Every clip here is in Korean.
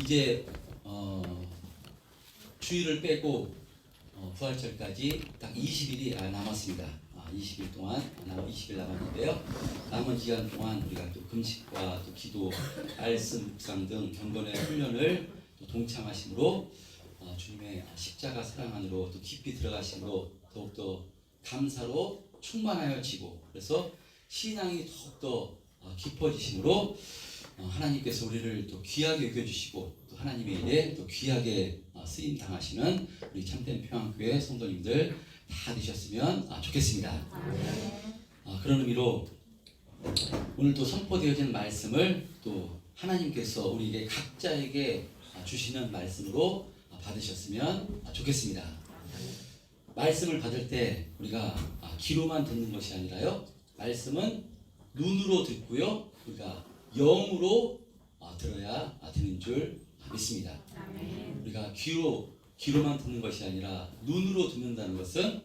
이제 주일을 빼고 부활절까지 딱 20일이 남았습니다. 20일 동안 20일 남았는데요. 남은 기간 동안 우리가 또 금식과 또 기도, 말씀 묵상 등 경건의 훈련을 또 동참하심으로 주님의 십자가 사랑 안으로 또 깊이 들어가심으로 더욱더 감사로 충만하여지고, 그래서 신앙이 더욱더 깊어지심으로 하나님께서 우리를 또 귀하게 여겨주시고 또 하나님의 일에 또 귀하게 쓰임 당하시는 우리 참된 평안교회 성도님들 다 되셨으면 좋겠습니다. 그런 의미로 오늘 또 선포되어진 말씀을 또 하나님께서 우리에게 각자에게 주시는 말씀으로 받으셨으면 좋겠습니다. 말씀을 받을 때 우리가 귀로만 듣는 것이 아니라요, 말씀은 눈으로 듣고요, 우리가 영으로 들어야 되는 줄 믿습니다. 우리가 귀로만 듣는 것이 아니라 눈으로 듣는다는 것은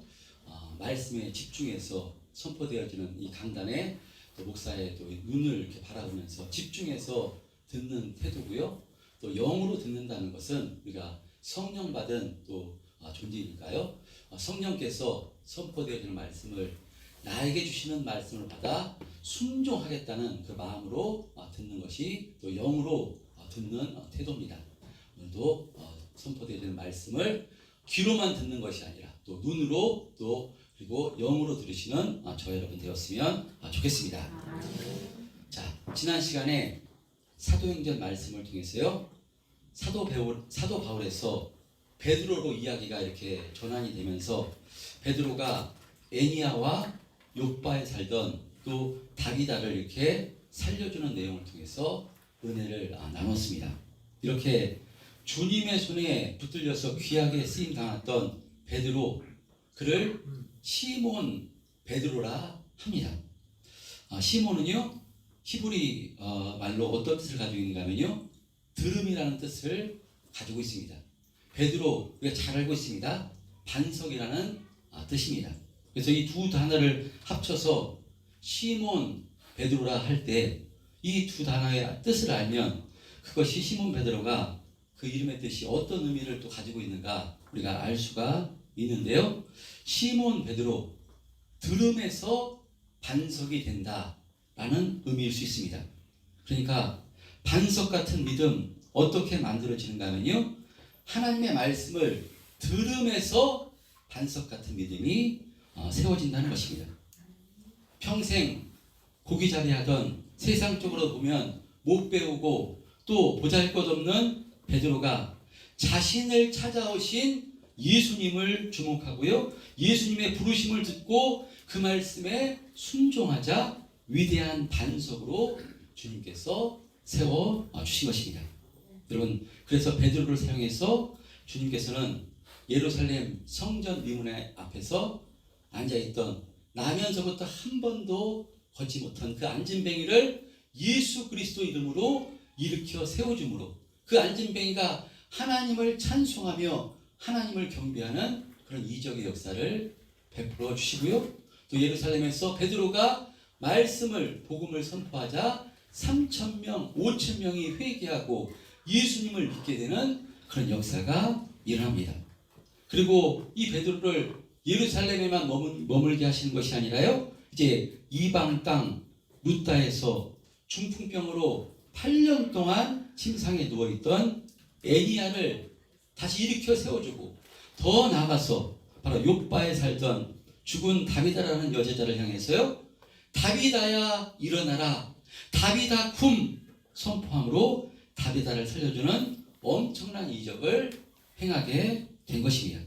말씀에 집중해서 선포되어지는 이 강단에 또 목사의 또 눈을 이렇게 바라보면서 집중해서 듣는 태도고요. 또 영으로 듣는다는 것은 우리가 성령 받은 또 존재니까요. 성령께서 선포되어지는 말씀을 나에게 주시는 말씀을 받아 순종하겠다는 그 마음으로 듣는 것이 또 영으로 듣는 태도입니다. 오늘도 선포되어지는 말씀을 귀로만 듣는 것이 아니라 또 눈으로 또 그리고 영으로 들으시는 저 여러분 되었으면 좋겠습니다. 자, 지난 시간에 사도행전 말씀을 통해서요, 사도 바울에서 베드로로 이야기가 이렇게 전환이 되면서 베드로가 애니아와 욥바에 살던 또 다비다를 이렇게 살려주는 내용을 통해서 은혜를 나눴습니다. 이렇게 주님의 손에 붙들려서 귀하게 쓰임 당했던 베드로, 그를 시몬 베드로라 합니다. 시몬은요, 히브리 말로 어떤 뜻을 가지고 있는가 하면요, 들음이라는 뜻을 가지고 있습니다. 베드로, 우리가 잘 알고 있습니다. 반석이라는 뜻입니다. 그래서 이 두 단어를 합쳐서 시몬 베드로라 할 때 이 두 단어의 뜻을 알면 그것이 시몬 베드로가 그 이름의 뜻이 어떤 의미를 또 가지고 있는가 우리가 알 수가 있는데요. 시몬 베드로, 들음에서 반석이 된다라는 의미일 수 있습니다. 그러니까 반석 같은 믿음 어떻게 만들어지는가 하면요, 하나님의 말씀을 들음에서 반석 같은 믿음이 세워진다는 것입니다. 평생 고기자리하던 세상적으로 보면 못 배우고 또 보잘것없는 베드로가 자신을 찾아오신 예수님을 주목하고요, 예수님의 부르심을 듣고 그 말씀에 순종하자 위대한 반석으로 주님께서 세워 주신 것입니다. 여러분, 그래서 베드로를 사용해서 주님께서는 예루살렘 성전 미문의 앞에서 앉아있던 나면서부터 한 번도 걷지 못한 그 앉은뱅이를 예수 그리스도 이름으로 일으켜 세워줌으로 그 앉은뱅이가 하나님을 찬송하며 하나님을 경배하는 그런 이적의 역사를 베풀어 주시고요, 또 예루살렘에서 베드로가 말씀을 복음을 선포하자 3,000명, 5,000명이 회개하고 예수님을 믿게 되는 그런 역사가 일어납니다. 그리고 이 베드로를 예루살렘에만 머물게 하시는 것이 아니라요, 이제 이방 땅 루다에서 중풍병으로 8년 동안 침상에 누워있던 애니야를 다시 일으켜 세워주고, 더 나아가서 바로 욥바에 살던 죽은 다비다라는 여제자를 향해서요, 다비다야 일어나라, 다비다 쿰 선포함으로 다비다를 살려주는 엄청난 이적을 행하게 된 것입니다.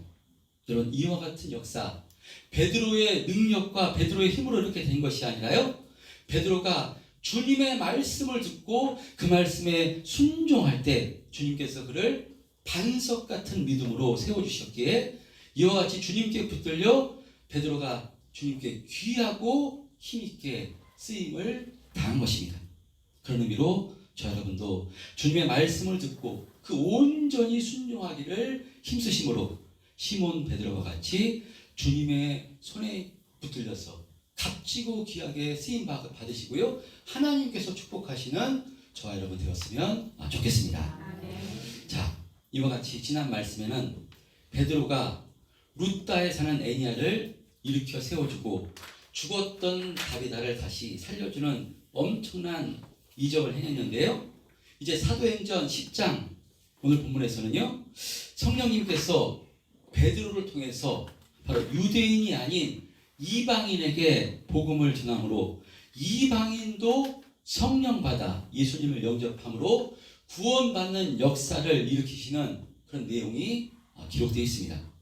여러분, 이와 같은 역사, 베드로의 능력과 베드로의 힘으로 이렇게 된 것이 아니라요, 베드로가 주님의 말씀을 듣고 그 말씀에 순종할 때 주님께서 그를 반석 같은 믿음으로 세워주셨기에 이와 같이 주님께 붙들려 베드로가 주님께 귀하고 힘있게 쓰임을 당한 것입니다. 그런 의미로 저 여러분도 주님의 말씀을 듣고 그 온전히 순종하기를 힘쓰심으로 시몬 베드로와 같이 주님의 손에 붙들려서 값지고 귀하게 쓰임 받으시고요, 하나님께서 축복하시는 저와 여러분 되었으면 좋겠습니다. 이와 같이 지난 말씀에는 베드로가 루다에 사는 애니야를 일으켜 세워주고 죽었던 다비다를 다시 살려주는 엄청난 이적을 해냈는데요. 이제 사도행전 10장 오늘 본문에서는요, 성령님께서 베드로를 통해서 바로 유대인이 아닌 이방인에게 복음을 전함으로 이방인도 성령 받아 예수님을 영접함으로 구원받는 역사를 일으키시는 그런 내용이 기록되어 있습니다.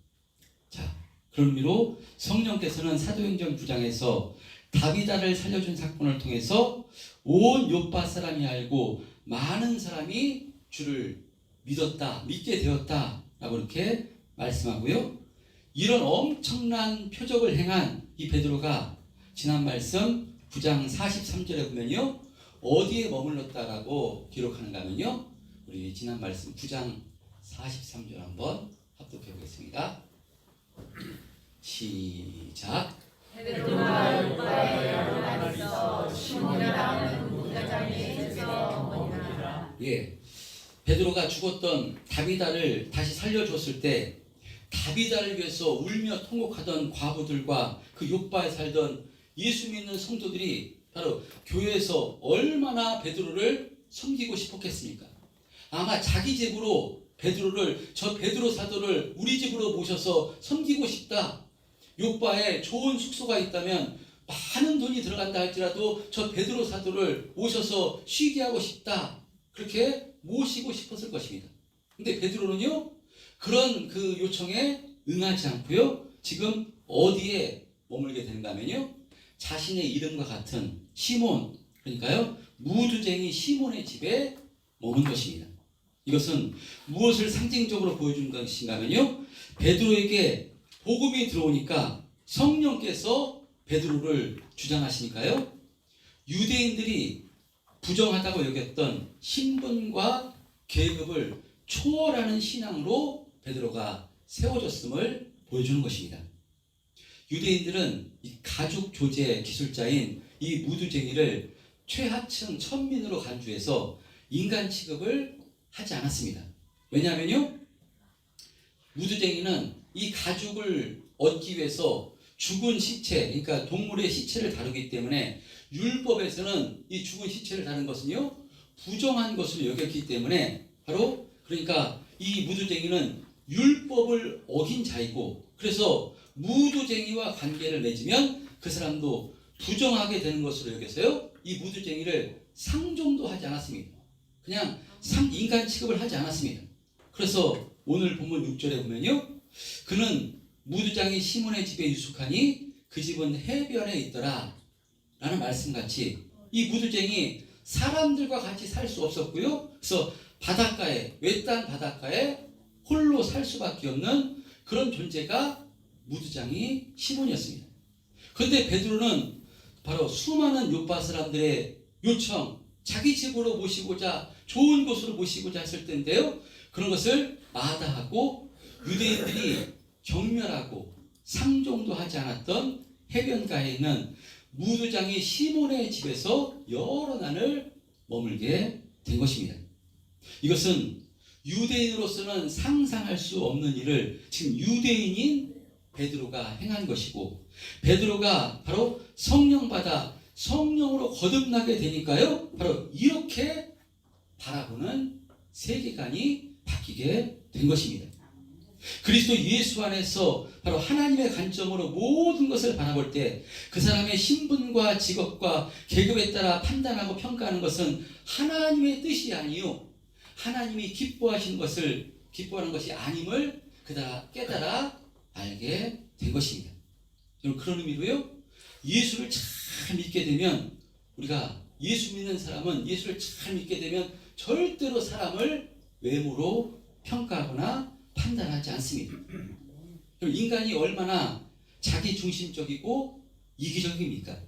자, 그런 의미로 성령께서는 사도행전 9장에서 다비다를 살려준 사건을 통해서 온 요파 사람이 알고 많은 사람이 주를 믿게 되었다 라고 이렇게 말씀하고요. 이런 엄청난 표적을 행한 이 베드로가 지난 말씀 9장 43절에 보면요, 어디에 머물렀다라고 기록하는가 하면요, 우리 지난 말씀 9장 43절 한번 합독해 보겠습니다. 시작. 베드로가 요파에 나가서 시몬이라는 무교장의 집에 머무니라. 예, 베드로가 죽었던 다비다를 다시 살려줬을 때 다비다를 위해서 울며 통곡하던 과부들과 그 요파에 살던 예수 믿는 성도들이 바로 교회에서 얼마나 베드로를 섬기고 싶었겠습니까? 아마 자기 집으로 저 베드로 사도를 우리 집으로 모셔서 섬기고 싶다. 요파에 좋은 숙소가 있다면 많은 돈이 들어간다 할지라도 저 베드로 사도를 모셔서 쉬게 하고 싶다. 그렇게 모시고 싶었을 것입니다. 근데 베드로는요, 그런 그 요청에 응하지 않고요, 지금 어디에 머물게 되는가 하면요, 자신의 이름과 같은 시몬, 그러니까요, 무두쟁이 시몬의 집에 머문 것입니다. 이것은 무엇을 상징적으로 보여준 것인가 하면요, 베드로에게 복음이 들어오니까 성령께서 베드로를 주장하시니까요, 유대인들이 부정하다고 여겼던 신분과 계급을 초월하는 신앙으로 베드로가 세워졌음을 보여주는 것입니다. 유대인들은 이 가죽 조제 기술자인 이 무두쟁이를 최하층 천민으로 간주해서 인간 취급을 하지 않았습니다. 왜냐하면요, 무두쟁이는 이 가죽을 얻기 위해서 죽은 시체, 그러니까 동물의 시체를 다루기 때문에 율법에서는 이 죽은 시체를 다루는 것은요, 부정한 것으로 여겼기 때문에 바로 그러니까 이 무두쟁이는 율법을 어긴 자이고, 그래서 무두쟁이와 관계를 맺으면 그 사람도 부정하게 되는 것으로 여겨서요, 이 무두쟁이를 상종도 하지 않았습니다. 그냥 인간 취급을 하지 않았습니다. 그래서 오늘 본문 6절에 보면요, 그는 무두장이 시몬의 집에 유숙하니 그 집은 해변에 있더라 라는 말씀같이 이 무두쟁이 사람들과 같이 살 수 없었고요, 그래서 바닷가에, 외딴 바닷가에 홀로 살 수밖에 없는 그런 존재가 무두장이 시몬이었습니다. 그런데 베드로는 바로 수많은 요파 사람들의 요청, 자기 집으로 모시고자, 좋은 곳으로 모시고자 했을 텐데요, 그런 것을 마다하고 유대인들이 경멸하고 상종도 하지 않았던 해변가에 있는 무두장이 시몬의 집에서 여러 날을 머물게 된 것입니다. 이것은 유대인으로서는 상상할 수 없는 일을 지금 유대인인 베드로가 행한 것이고, 베드로가 바로 성령 받아 성령으로 거듭나게 되니까요, 바로 이렇게 바라보는 세계관이 바뀌게 된 것입니다. 그리스도 예수 안에서 바로 하나님의 관점으로 모든 것을 바라볼 때 그 사람의 신분과 직업과 계급에 따라 판단하고 평가하는 것은 하나님의 뜻이 아니요, 하나님이 기뻐하는 것이 아님을 깨달아 알게 된 것입니다. 그런 의미로요, 예수를 잘 믿게 되면, 우리가 예수 믿는 사람은 예수를 잘 믿게 되면 절대로 사람을 외모로 평가하거나 판단하지 않습니다. 인간이 얼마나 자기 중심적이고 이기적입니까?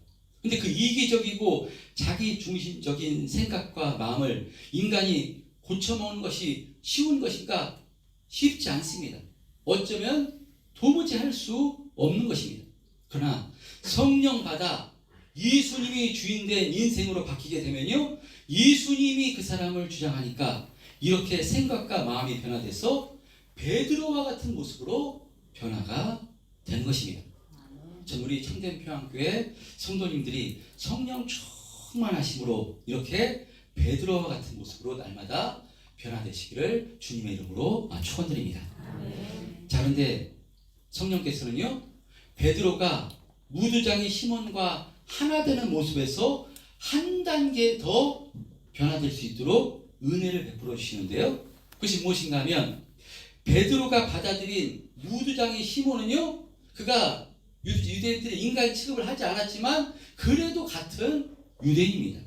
근데 그 이기적이고 자기 중심적인 생각과 마음을 인간이 고쳐먹는 것이 쉬운 것인가? 쉽지 않습니다. 어쩌면 도무지 할 수 없는 것입니다. 그러나 성령 받아 예수님이 주인된 인생으로 바뀌게 되면요, 예수님이 그 사람을 주장하니까 이렇게 생각과 마음이 변화돼서 베드로와 같은 모습으로 변화가 되는 것입니다. 전 우리 참된평안교회 성도님들이 성령 충만하심으로 이렇게 베드로와 같은 모습으로 날마다 변화되시기를 주님의 이름으로 축원드립니다. 자, 그런데 성령께서는요, 베드로가 무두장이 시몬과 하나 되는 모습에서 한 단계 더 변화될 수 있도록 은혜를 베풀어 주시는데요. 그것이 무엇인가 하면 베드로가 받아들인 무두장이 시몬은요, 그가 유대인들의 인간 취급을 하지 않았지만 그래도 같은 유대인입니다.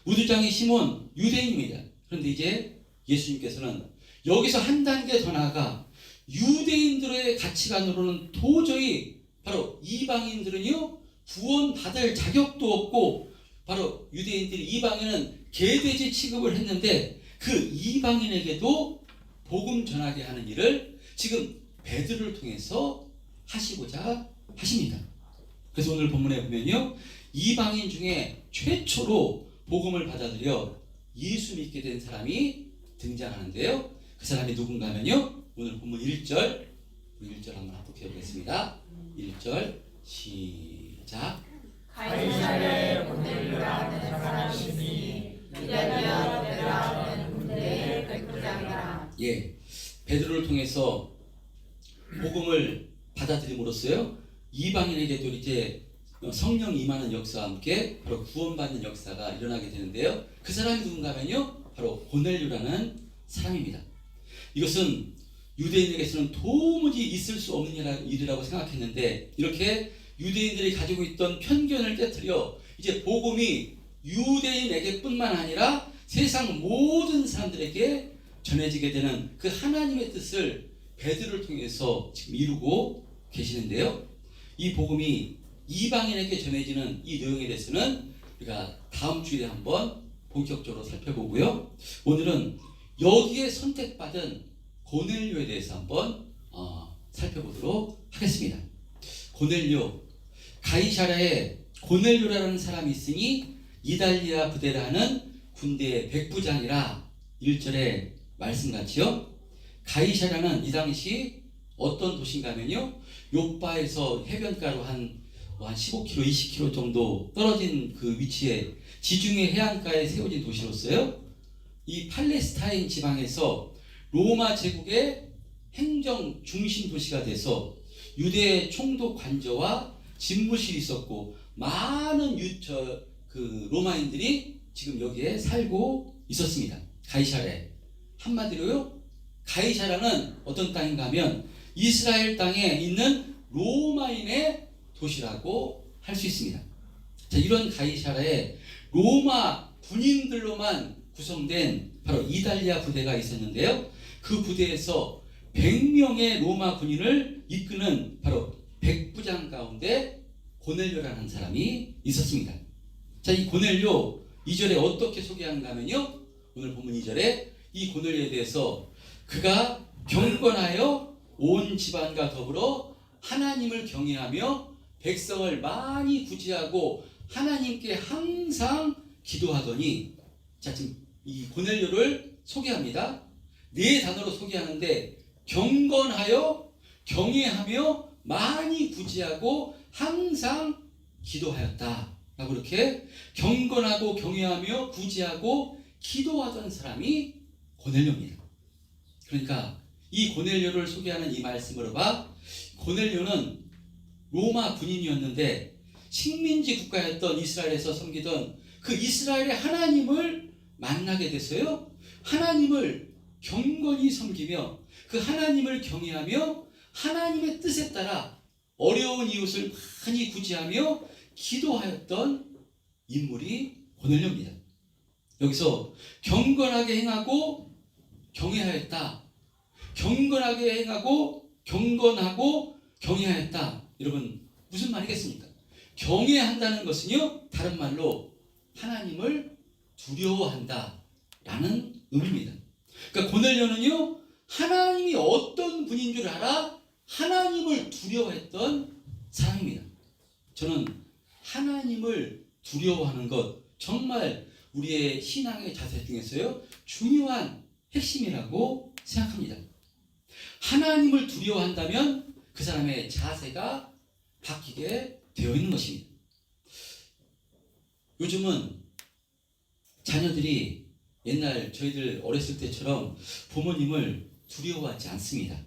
무두장이 시몬 유대인입니다. 그런데 이제 예수님께서는 여기서 한 단계 더 나아가 유대인들의 가치관으로는 도저히 바로 이방인들은요 구원받을 자격도 없고, 바로 유대인들이 이방인은 개돼지 취급을 했는데 그 이방인에게도 복음 전하게 하는 일을 지금 베드로를 통해서 하시고자 하십니다. 그래서 오늘 본문에 보면요, 이방인 중에 최초로 복음을 받아들여 예수 믿게 된 사람이 등장하는데요. 그 사람이 누군가 하면요, 오늘 본문 1절 한번 합독해 보겠습니다. 1절 시작. 가이사랴에 고넬료라는 사람이 있으니 이달리아 베드로라는 군대의 백부장이라. 예, 베드로를 통해서 복음을 받아들임으로써요, 이방인에게도 이제 성령 임하는 역사와 함께 바로 구원받는 역사가 일어나게 되는데요. 그 사람이 누군가 하면요, 바로 고넬료라는 사람입니다. 이것은 유대인에게서는 도무지 있을 수 없는 일이라고 생각했는데, 이렇게 유대인들이 가지고 있던 편견을 깨트려 이제 복음이 유대인에게뿐만 아니라 세상 모든 사람들에게 전해지게 되는 그 하나님의 뜻을 베드로를 통해서 지금 이루고 계시는데요. 이 복음이 이방인에게 전해지는 이 내용에 대해서는 우리가 다음 주일에 한번 본격적으로 살펴보고요. 오늘은 여기에 선택받은 고넬료에 대해서 한번 살펴보도록 하겠습니다. 고넬료, 가이사랴에 고넬료라는 사람이 있으니 이달리아 부대라는 군대의 백부장이라 1절에 말씀같이요. 가이사랴는 이 당시 어떤 도시인가 하면요, 요바에서 해변가로 한 15km, 20km 정도 떨어진 그 위치에 지중해 해안가에 세워진 도시로서요, 이 팔레스타인 지방에서 로마 제국의 행정 중심 도시가 돼서 유대 총독 관저와 집무실이 있었고, 많은 로마인들이 지금 여기에 살고 있었습니다. 가이사랴, 한마디로요, 가이사랴는 어떤 땅인가 하면 이스라엘 땅에 있는 로마인의 도시라고 할 수 있습니다. 자, 이런 가이사랴에 로마 군인들로만 구성된 바로 이달리아 부대가 있었는데요. 그 부대에서 100명의 로마 군인을 이끄는 바로 백부장 가운데 고넬료라는 사람이 있었습니다. 자, 이 고넬료 2절에 어떻게 소개하는가 하면요, 오늘 본문 2절에 이 고넬료에 대해서 그가 경건하여 온 집안과 더불어 하나님을 경외하며 백성을 많이 구제하고 하나님께 항상 기도하더니, 자, 지금 이 고넬료를 소개합니다. 네 단어로 소개하는데, 경건하여 경외하며 많이 구제하고 항상 기도하였다 라고, 이렇게 경건하고 경외하며 구제하고 기도하던 사람이 고넬료입니다. 그러니까 이 고넬료를 소개하는 이 말씀으로 봐, 고넬료는 로마 군인이었는데 식민지 국가였던 이스라엘에서 섬기던 그 이스라엘의 하나님을 만나게 돼서요, 하나님을 경건히 섬기며 그 하나님을 경외하며 하나님의 뜻에 따라 어려운 이웃을 많이 구제하며 기도하였던 인물이 고넬료입니다. 여기서 경건하게 행하고 경외하였다, 경건하게 행하고 경건하고 경외하였다. 여러분, 무슨 말이겠습니까? 경외한다는 것은요, 다른 말로 하나님을 두려워한다 라는 의미입니다. 그러니까 고넬료는요, 하나님이 어떤 분인 줄 알아 하나님을 두려워했던 사람입니다. 저는 하나님을 두려워하는 것, 정말 우리의 신앙의 자세 중에서요, 중요한 핵심이라고 생각합니다. 하나님을 두려워한다면 그 사람의 자세가 바뀌게 되어 있는 것입니다. 요즘은 자녀들이 옛날 저희들 어렸을 때처럼 부모님을 두려워하지 않습니다.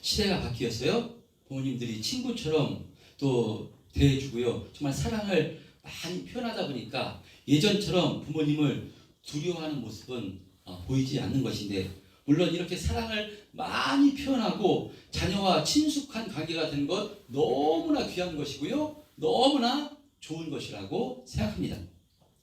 시대가 바뀌었어요. 부모님들이 친구처럼 또 대해주고요. 정말 사랑을 많이 표현하다 보니까 예전처럼 부모님을 두려워하는 모습은 보이지 않는 것인데, 물론 이렇게 사랑을 많이 표현하고 자녀와 친숙한 관계가 되는 것 너무나 귀한 것이고요. 너무나 좋은 것이라고 생각합니다.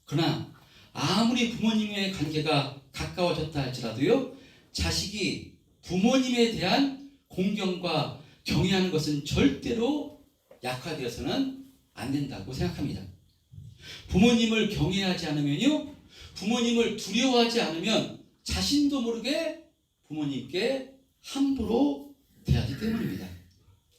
그러나 아무리 부모님의 관계가 가까워졌다 할지라도요, 자식이 부모님에 대한 공경과 경외하는 것은 절대로 약화되어서는 안 된다고 생각합니다. 부모님을 경외하지 않으면요, 부모님을 두려워하지 않으면 자신도 모르게 부모님께 함부로 대하기 때문입니다.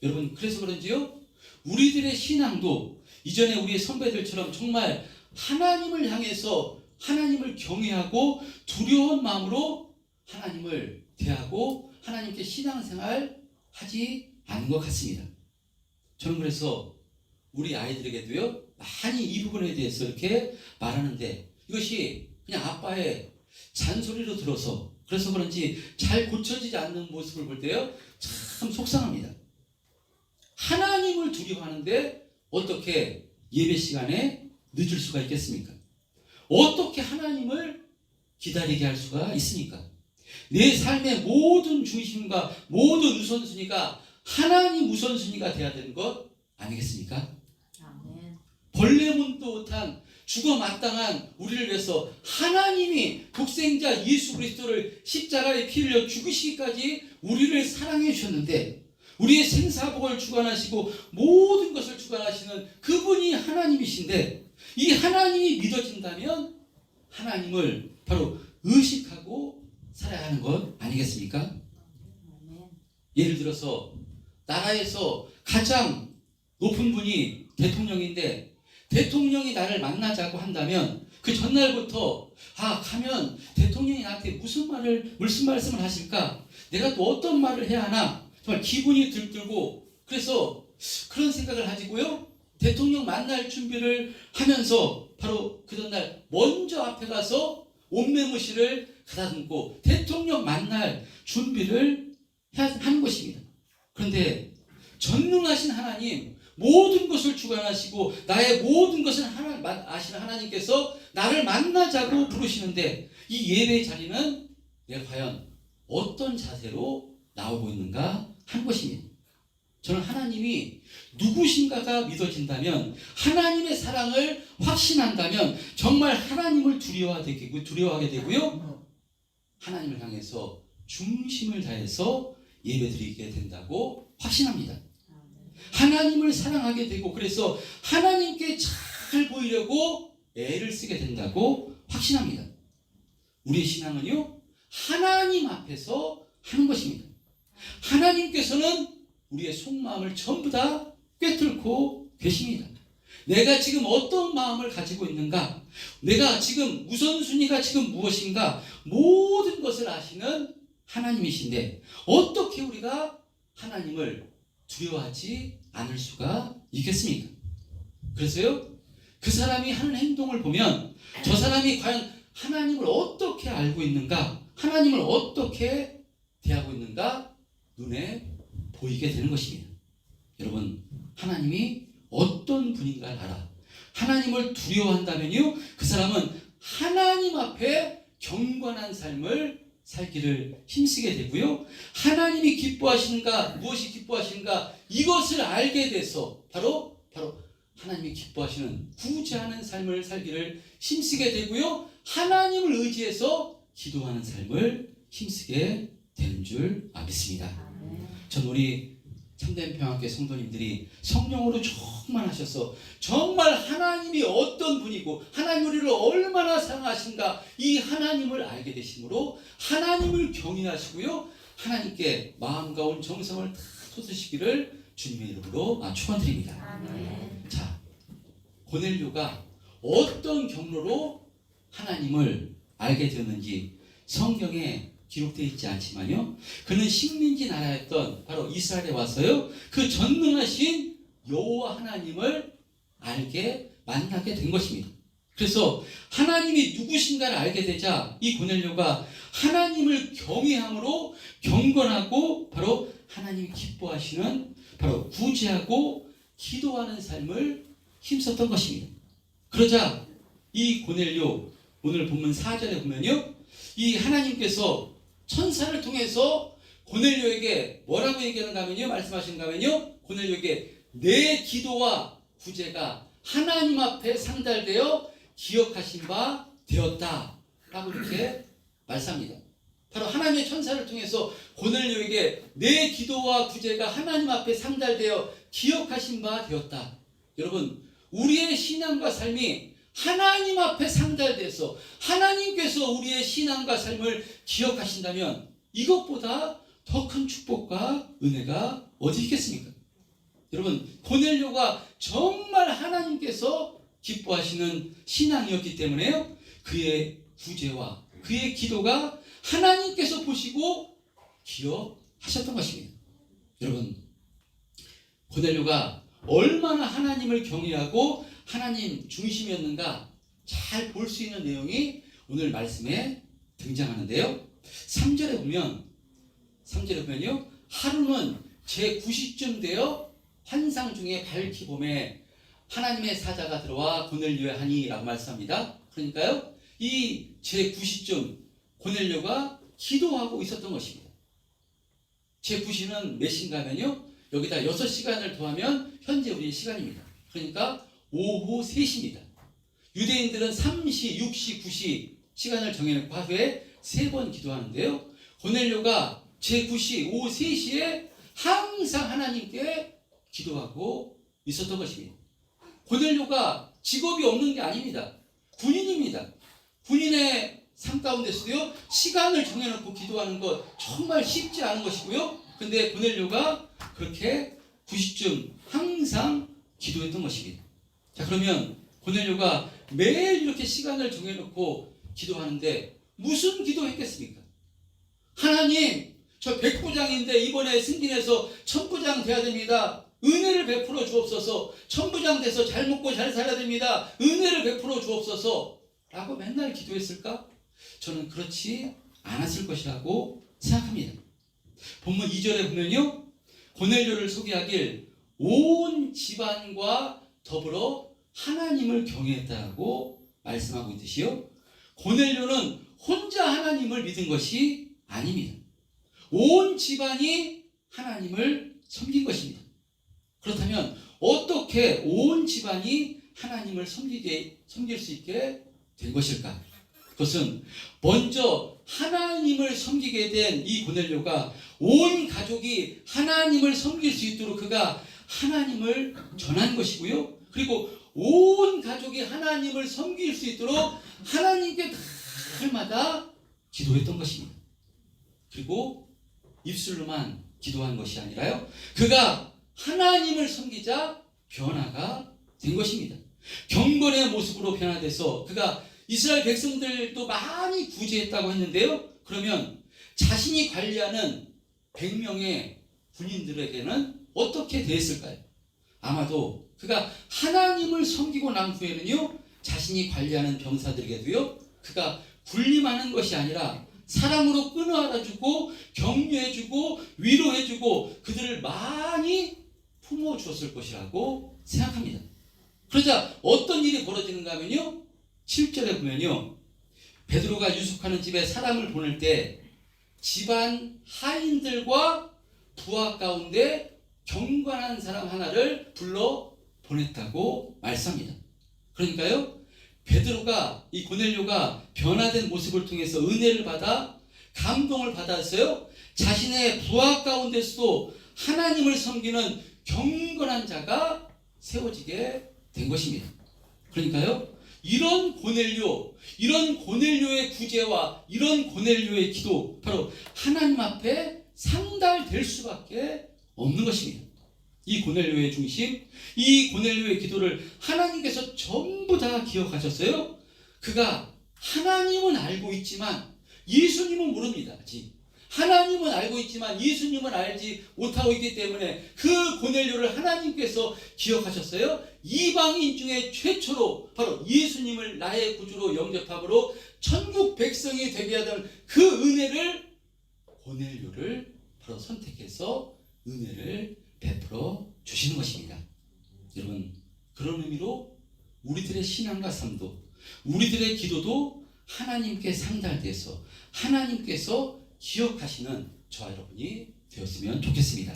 여러분, 그래서 그런지요, 우리들의 신앙도 이전에 우리의 선배들처럼 정말 하나님을 향해서 하나님을 경외하고 두려운 마음으로 하나님을 대하고 하나님께 신앙생활 하지 않은 것 같습니다. 저는 그래서 우리 아이들에게도요, 많이 이 부분에 대해서 이렇게 말하는데, 이것이 그냥 아빠의 잔소리로 들어서 그래서 그런지 잘 고쳐지지 않는 모습을 볼 때요, 참 속상합니다. 하나님을 두려워하는데 어떻게 예배 시간에 늦을 수가 있겠습니까? 어떻게 하나님을 기다리게 할 수가 있습니까? 내 삶의 모든 중심과 모든 우선순위가 하나님 우선순위가 되어야 되는 것 아니겠습니까? 아멘. 벌레문도 못한 죽어 마땅한 우리를 위해서 하나님이 독생자 예수 그리스도를 십자가에 피 흘려 죽으시기까지 우리를 사랑해 주셨는데, 우리의 생사복을 주관하시고 모든 것을 주관하시는 그분이 하나님이신데, 이 하나님이 믿어진다면 하나님을 바로 의식하고 살아야 하는 것 아니겠습니까? 아멘. 예를 들어서 나라에서 가장 높은 분이 대통령인데, 대통령이 나를 만나자고 한다면 그 전날부터 가면 대통령이 나한테 무슨 말씀을 하실까? 내가 또 어떤 말을 해야 하나? 정말 기분이 들뜨고, 그래서 그런 생각을 가지고요, 대통령 만날 준비를 하면서 바로 그 전날 먼저 앞에 가서 옷매무실을 가다듬고 대통령 만날 준비를 하는 것입니다. 그런데 전능하신 하나님, 모든 것을 주관하시고 나의 모든 것을 아시는 하나님께서 나를 만나자고 부르시는데, 이 예배 자리는 내가 과연 어떤 자세로 나오고 있는가 하는 것입니다. 저는 하나님이 누구신가가 믿어진다면, 하나님의 사랑을 확신한다면 정말 하나님을 두려워하게 되고요, 하나님을 향해서 중심을 다해서 예배드리게 된다고 확신합니다. 하나님을 사랑하게 되고, 그래서 하나님께 잘 보이려고 애를 쓰게 된다고 확신합니다. 우리의 신앙은요, 하나님 앞에서 하는 것입니다. 하나님께서는 우리의 속마음을 전부 다 꿰뚫고 계십니다. 내가 지금 어떤 마음을 가지고 있는가, 내가 지금 우선순위가 지금 무엇인가, 모든 것을 아시는 하나님이신데 어떻게 우리가 하나님을 두려워하지 않을 수가 있겠습니까? 그래서요, 그 사람이 하는 행동을 보면 저 사람이 과연 하나님을 어떻게 알고 있는가, 하나님을 어떻게 대하고 있는가 눈에 보이게 되는 것입니다. 여러분, 하나님이 어떤 분인가를 알아 하나님을 두려워한다면요, 그 사람은 하나님 앞에 경건한 삶을 살기를 힘쓰게 되고요, 하나님이 기뻐하시는가, 무엇이 기뻐하시는가, 이것을 알게 돼서 바로 하나님이 기뻐하시는 구제하는 삶을 살기를 힘쓰게 되고요, 하나님을 의지해서 기도하는 삶을 힘쓰게 되는 줄 믿습니다. 전 우리 참된 평화교회 성도님들이 성령으로 충만하셔서 정말 하나님이 어떤 분이고 하나님 우리를 얼마나 사랑하신가, 이 하나님을 알게 되심으로 하나님을 경외하시고요, 하나님께 마음과 온 정성을 다 쏟으시기를 주님의 이름으로 축원드립니다. 아멘. 자, 고넬료가 어떤 경로로 하나님을 알게 되었는지 성경에 기록되어 있지 않지만요. 그는 식민지 나라였던 바로 이스라엘에 와서요. 그 전능하신 여호와 하나님을 알게 만나게 된 것입니다. 그래서 하나님이 누구신가를 알게 되자 이 고넬료가 하나님을 경외함으로 경건하고 바로 하나님이 기뻐하시는 바로 구제하고 기도하는 삶을 힘썼던 것입니다. 그러자 이 고넬료 오늘 본문 4절에 보면요. 이 하나님께서 천사를 통해서 고넬료에게 뭐라고 얘기하는가 하면요. 말씀하시는가 하면요. 고넬료에게 내 기도와 구제가 하나님 앞에 상달되어 기억하신 바 되었다 라고 이렇게 말씀합니다. 바로 하나님의 천사를 통해서 고넬료에게 내 기도와 구제가 하나님 앞에 상달되어 기억하신 바 되었다. 여러분, 우리의 신앙과 삶이 하나님 앞에 상달돼서 하나님께서 우리의 신앙과 삶을 기억하신다면 이것보다 더 큰 축복과 은혜가 어디 있겠습니까? 여러분, 고넬료가 정말 하나님께서 기뻐하시는 신앙이었기 때문에요. 그의 구제와 그의 기도가 하나님께서 보시고 기억하셨던 것입니다. 여러분, 고넬료가 얼마나 하나님을 경외하고 하나님 중심이었는가 잘 볼 수 있는 내용이 오늘 말씀에 등장하는데요. 3절에 보면요. 하루는 제9시쯤 되어 환상 중에 밝히 봄에 하나님의 사자가 들어와 고넬료에 하니 라고 말씀합니다. 그러니까요. 이 제9시쯤 고넬료가 기도하고 있었던 것입니다. 제9시는 몇 시인가 하면요. 여기다 6시간을 더하면 현재 우리의 시간입니다. 그러니까 오후 3시입니다. 유대인들은 3시, 6시, 9시 시간을 정해놓고 하루에 3번 기도하는데요. 고넬료가 제9시 오후 3시에 항상 하나님께 기도하고 있었던 것입니다. 고넬료가 직업이 없는 게 아닙니다. 군인입니다. 군인의 삶 가운데서도요, 시간을 정해놓고 기도하는 것 정말 쉽지 않은 것이고요. 근데 고넬료가 그렇게 9시쯤 항상 기도했던 것입니다. 자, 그러면 고넬료가 매일 이렇게 시간을 정해놓고 기도하는데 무슨 기도했겠습니까? 하나님, 저 100부장인데 이번에 승진해서 1000부장 돼야 됩니다. 은혜를 베풀어 주옵소서. 1000부장 돼서 잘 먹고 잘 살아야 됩니다. 은혜를 베풀어 주옵소서 라고 맨날 기도했을까? 저는 그렇지 않았을 것이라고 생각합니다. 본문 2절에 보면요, 고넬료를 소개하길 온 집안과 더불어 하나님을 경외했다고 말씀하고 있듯이요, 고넬료는 혼자 하나님을 믿은 것이 아닙니다. 온 집안이 하나님을 섬긴 것입니다. 그렇다면 어떻게 온 집안이 하나님을 섬길 수 있게 된 것일까? 그것은 먼저 하나님을 섬기게 된 이 고넬료가 온 가족이 하나님을 섬길 수 있도록 그가 하나님을 전한 것이고요. 그리고 온 가족이 하나님을 섬길 수 있도록 하나님께 날마다 기도했던 것입니다. 그리고 입술로만 기도한 것이 아니라요, 그가 하나님을 섬기자 변화가 된 것입니다. 경건의 모습으로 변화돼서 그가 이스라엘 백성들도 많이 구제했다고 했는데요. 그러면 자신이 관리하는 100명의 군인들에게는 어떻게 대했을까요? 아마도 그가 하나님을 섬기고 난 후에는요, 자신이 관리하는 병사들에게도요, 그가 군림하는 것이 아니라 사랑으로 끊어안아주고 격려해주고 위로해주고 그들을 많이 품어주었을 것이라고 생각합니다. 그러자 어떤 일이 벌어지는가 하면요, 7절에 보면요, 베드로가 유숙하는 집에 사람을 보낼 때 집안 하인들과 부하 가운데 경건한 사람 하나를 불러 보냈다고 말씀합니다. 그러니까요, 베드로가, 이 고넬료가 변화된 모습을 통해서 은혜를 받아 감동을 받았어요. 자신의 부하 가운데서도 하나님을 섬기는 경건한 자가 세워지게 된 것입니다. 그러니까요, 이런 고넬료의 구제와 이런 고넬료의 기도, 바로 하나님 앞에 상달될 수밖에 없는 것입니다. 이 고넬료의 중심, 이 고넬료의 기도를 하나님께서 전부 다 기억하셨어요. 그가 하나님은 알고 있지만 예수님은 모릅니다. 아직. 하나님은 알고 있지만 예수님은 알지 못하고 있기 때문에 그 고넬료를 하나님께서 기억하셨어요. 이방인 중에 최초로 바로 예수님을 나의 구주로 영접함으로 천국 백성이 되게 하던 그 은혜를 고넬료를 바로 선택해서 은혜를 베풀어 주시는 것입니다. 여러분, 그런 의미로 우리들의 신앙과 삶도, 우리들의 기도도 하나님께 상달돼서 하나님께서 기억하시는 저와 여러분이 되었으면 좋겠습니다.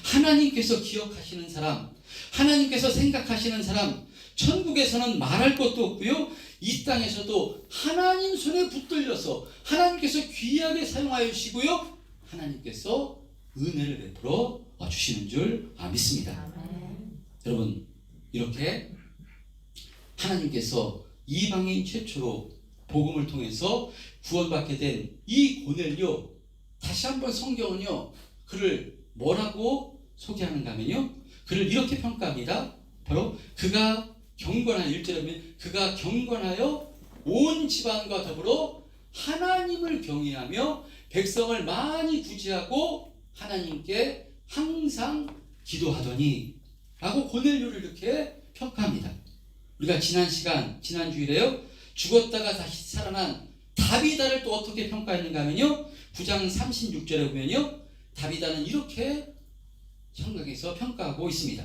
하나님께서 기억하시는 사람, 하나님께서 생각하시는 사람, 천국에서는 말할 것도 없고요, 이 땅에서도 하나님 손에 붙들려서 하나님께서 귀하게 사용하여 주시고요, 하나님께서 은혜를 베풀어 주시는 줄 믿습니다. 여러분, 이렇게 하나님께서 이방인 최초로 복음을 통해서 구원받게 된 이 고넬료, 다시 한번 성경은요 그를 뭐라고 소개하는가 하면요, 그를 이렇게 평가합니다. 바로 그가 경건하여, 1절에 보면 그가 경건하여 온 집안과 더불어 하나님을 경외하며 백성을 많이 구제하고 하나님께 항상 기도하더니 라고 고넬료를 이렇게 평가합니다. 우리가 지난 주일에요, 죽었다가 다시 살아난 다비다를 또 어떻게 평가했는가 하면요, 9장 36절에 보면요, 다비다는 이렇게 성경에서 평가하고 있습니다.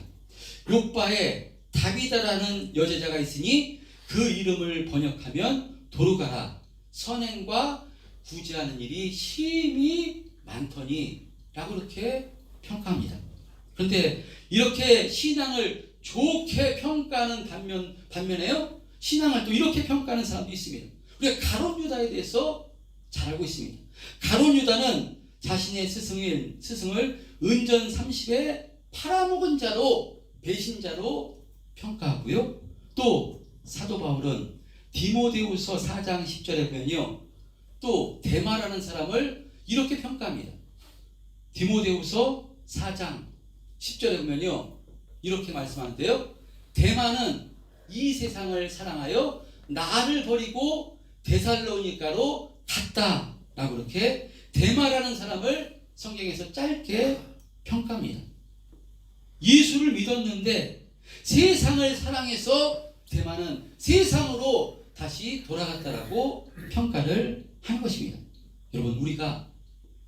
욥바에 다비다라는 여제자가 있으니 그 이름을 번역하면 도르가라, 선행과 구제하는 일이 심히 많더니 라고 이렇게 평가합니다. 그런데 이렇게 신앙을 좋게 평가하는 반면에요, 신앙을 또 이렇게 평가하는 사람도 있습니다. 우리가 가룟 유다에 대해서 잘 알고 있습니다. 가룟 유다는 자신의 스승을 은전 30에 팔아먹은 자로, 배신자로 평가하고요, 또 사도 바울은 디모데후서 4장 10절에 보면요, 또 데마라는 사람을 이렇게 평가합니다. 디모데후서 4장 10절에 보면요, 이렇게 말씀하는데요, 데마는 이 세상을 사랑하여 나를 버리고 데살로니가로 갔다 라고 이렇게 데마라는 사람을 성경에서 짧게 평가합니다. 예수를 믿었는데 세상을 사랑해서 데마는 세상으로 다시 돌아갔다라고 평가를 하는 것입니다. 여러분, 우리가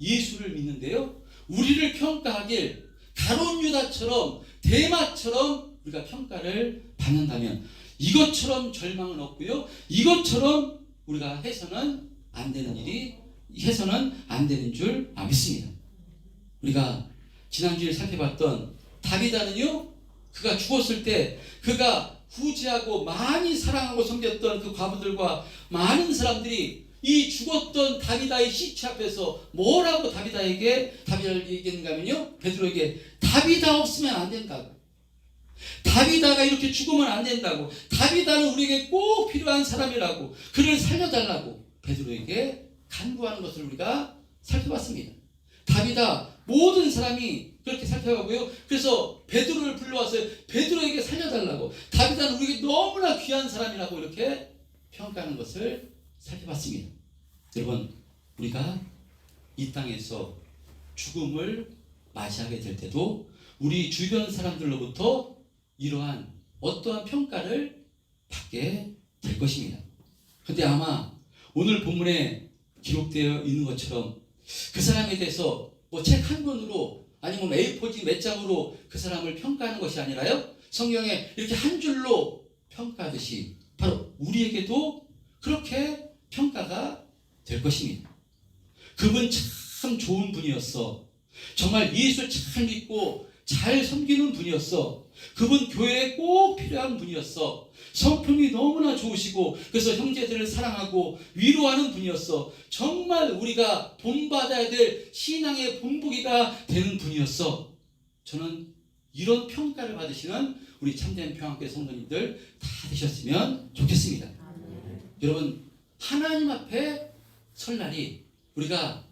예수를 믿는데요, 우리를 평가하길 가룟 유다처럼 데마처럼 우리가 평가를 받는다면 이것처럼 절망은 없고요, 이것처럼 우리가 해서는 안 되는 줄 믿습니다. 우리가 지난주에 살펴봤던 다비다는요, 그가 죽었을 때 그가 구제하고 많이 사랑하고 섬겼던 그 과부들과 많은 사람들이 이 죽었던 다비다의 시체 앞에서 뭐라고 다비다를 얘기했는가 하면요, 베드로에게 다비다 없으면 안 된다고, 다비다가 이렇게 죽으면 안 된다고, 다비다는 우리에게 꼭 필요한 사람이라고, 그를 살려달라고 베드로에게 간구하는 것을 우리가 살펴봤습니다. 다비다 모든 사람이 그렇게 살펴가고요, 그래서 베드로를 불러와서 베드로에게 살려달라고, 다비다는 우리에게 너무나 귀한 사람이라고 이렇게 평가하는 것을 살펴봤습니다. 여러분, 우리가 이 땅에서 죽음을 맞이하게 될 때도 우리 주변 사람들로부터 이러한 어떠한 평가를 받게 될 것입니다. 그런데 아마 오늘 본문에 기록되어 있는 것처럼 그 사람에 대해서 뭐 책 한 권으로 아니면 A4지 몇 장으로 그 사람을 평가하는 것이 아니라요, 성경에 이렇게 한 줄로 평가하듯이 바로 우리에게도 그렇게 평가가 될 것입니다. 그분 참 좋은 분이었어. 정말 예수 잘 믿고 잘 섬기는 분이었어. 그분 교회에 꼭 필요한 분이었어. 성품이 너무나 좋으시고 그래서 형제들을 사랑하고 위로하는 분이었어. 정말 우리가 본받아야 될 신앙의 본보기가 되는 분이었어. 저는 이런 평가를 받으시는 우리 참된 평안교회 성도님들 다 되셨으면 좋겠습니다. 여러분, 하나님 앞에 설 날이, 우리가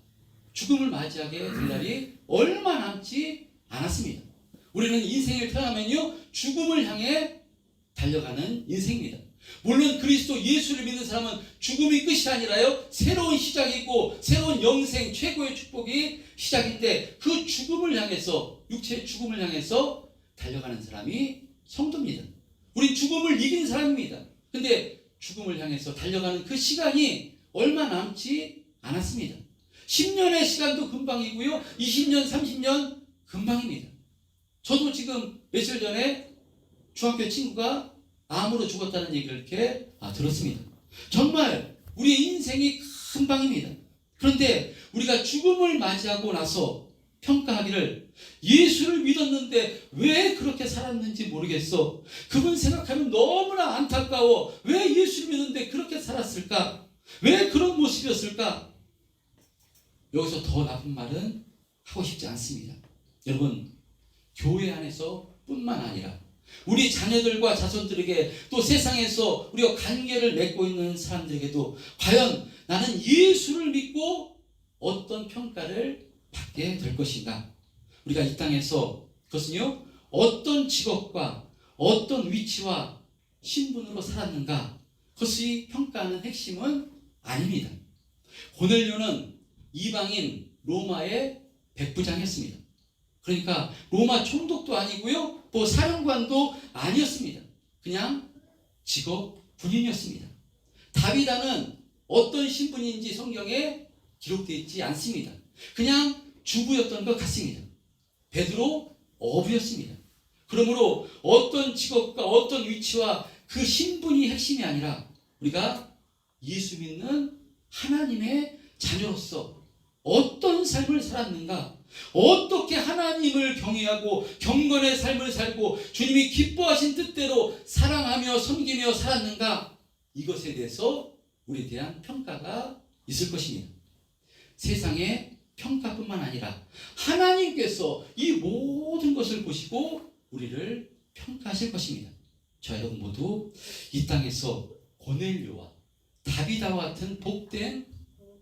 죽음을 맞이하게 될 날이 얼마 남지 않았습니다. 우리는 인생을 태어나면요, 죽음을 향해 달려가는 인생입니다. 물론 그리스도 예수를 믿는 사람은 죽음이 끝이 아니라요, 새로운 시작이고 새로운 영생 최고의 축복이 시작인데, 그 죽음을 향해서, 육체의 죽음을 향해서 달려가는 사람이 성도입니다. 우린 죽음을 이긴 사람입니다. 근데 죽음을 향해서 달려가는 그 시간이 얼마 남지 않았습니다. 10년의 시간도 금방이고요, 20년, 30년 금방입니다. 저도 지금 며칠 전에 중학교 친구가 암으로 죽었다는 얘기를 이렇게 들었습니다. 정말 우리의 인생이 금방입니다. 그런데 우리가 죽음을 맞이하고 나서 평가하기를, 예수를 믿었는데 왜 그렇게 살았는지 모르겠어. 그분 생각하면 너무나 안타까워. 왜 예수를 믿었는데 그렇게 살았을까? 왜 그런 모습이었을까? 여기서 더 나쁜 말은 하고 싶지 않습니다. 여러분, 교회 안에서 뿐만 아니라 우리 자녀들과 자손들에게, 또 세상에서 우리가 관계를 맺고 있는 사람들에게도 과연 나는 예수를 믿고 어떤 평가를 받게 될 것인가? 우리가 이 땅에서 그것은요, 어떤 직업과 어떤 위치와 신분으로 살았는가, 그것이 평가하는 핵심은 아닙니다. 고넬료는 이방인 로마의 백부장이었습니다. 그러니까 로마 총독도 아니고요, 뭐 사령관도 아니었습니다. 그냥 직업 군인이었습니다. 다비다는 어떤 신분인지 성경에 기록되어 있지 않습니다. 그냥 주부였던 것 같습니다. 베드로 어부였습니다. 그러므로 어떤 직업과 어떤 위치와 그 신분이 핵심이 아니라 우리가 예수 믿는 하나님의 자녀로서 어떤 삶을 살았는가, 어떻게 하나님을 경외하고 경건의 삶을 살고 주님이 기뻐하신 뜻대로 사랑하며 섬기며 살았는가, 이것에 대해서 우리에 대한 평가가 있을 것입니다. 세상의 평가뿐만 아니라 하나님께서 이 모든 것을 보시고 우리를 평가하실 것입니다. 저 여러분 모두 이 땅에서 고넬료와 다비다와 같은 복된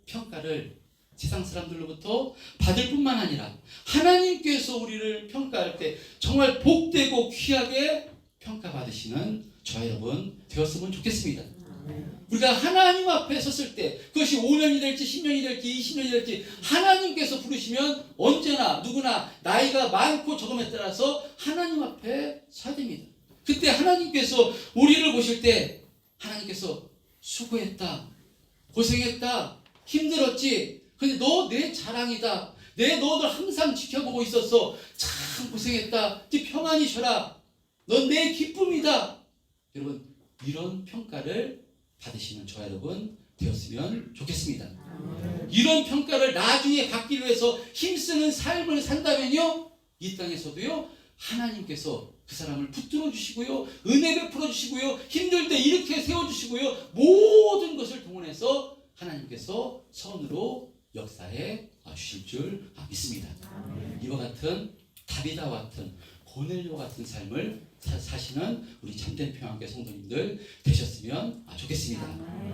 평가를 세상 사람들로부터 받을 뿐만 아니라 하나님께서 우리를 평가할 때 정말 복되고 귀하게 평가받으시는 저 여러분 되었으면 좋겠습니다. 우리가 하나님 앞에 섰을 때, 그것이 5년이 될지 10년이 될지 20년이 될지 하나님께서 부르시면 언제나 누구나 나이가 많고 적음에 따라서 하나님 앞에 서야 됩니다. 그때 하나님께서 우리를 보실 때 하나님께서 수고했다, 고생했다, 힘들었지, 근데 너 내 자랑이다, 내 너를 항상 지켜보고 있었어, 참 고생했다, 네 평안히 쉬어라, 넌 내 기쁨이다. 여러분, 이런 평가를 받으시는 저 여러분 되었으면 좋겠습니다. 이런 평가를 나중에 받기 위해서 힘쓰는 삶을 산다면요, 이 땅에서도요 하나님께서 그 사람을 붙들어 주시고요, 은혜 베풀어 주시고요, 힘들 때 이렇게 세워 주시고요, 모든 것을 동원해서 하나님께서 선으로 역사해 주실 줄 믿습니다. 이와 같은 다비다와 같은 고넬료와 같은 삶을 사시는 우리 참된 평안교회 성도님들 되셨으면 좋겠습니다.